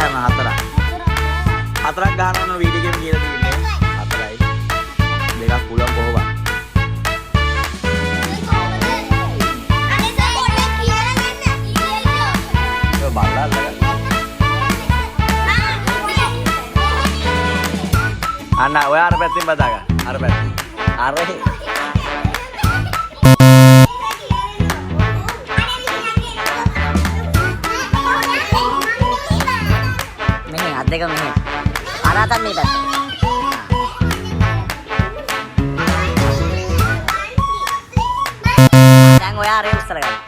හැම හතරක්. හතරක් ගහනවා නෝ වීඩියෝ ගේම් කියලා තියෙන්නේ. හතරයි. දෙකක් පුළුවන් කොහොමද? අන්න ඔය අර පැත්තෙන් බදා ගන්න. අර පැත්තෙන්. අර මෙහෙ අත් දෙක මෙහෙ. අර අතත් මේ පැත්ත. දැන් ඔය අරේ උස්සලා ගන්න.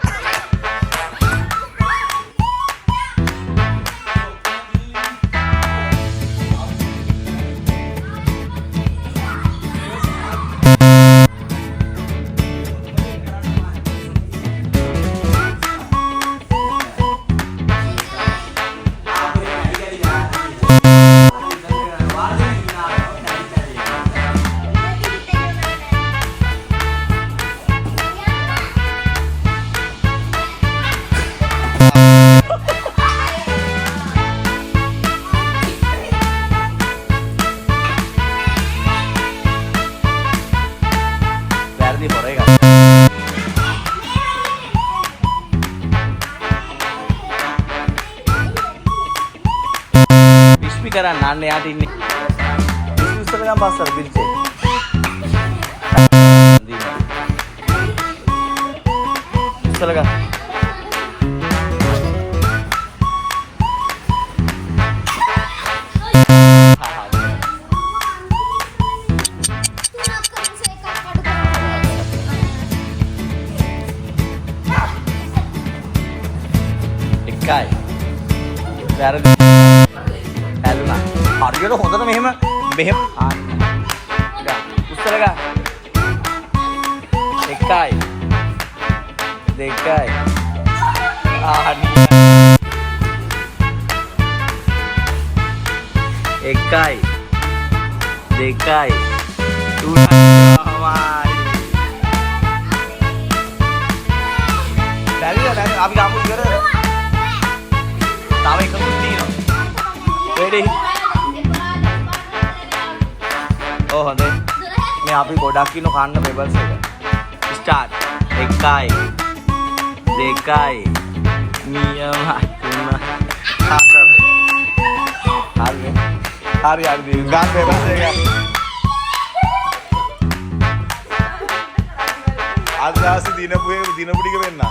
කරන්න අන්න යාට ඉන්නේ ඉස්සර ගම් බස්සර පිළිචේ ඉස්සර ගම් එකයි වැරදි හරියට හොඳට මෙහෙම උස්සල ගන්න. එකයි දෙකයි එකයි දෙකයි තුනයි අපි ගමු ඉවර. තව එකකුත් තියෙනවා. ready? Oh, හොඳයි. මේ අපි ගොඩක් ඉන්න කන්න පෙබල්ස් එක. ස්ටාර්ට්. එකයි දෙකයි නියම තුන හතර. හරි ගන්න පෙබල්ස් එක. අද දාසි දිනපු ටික වෙන්න.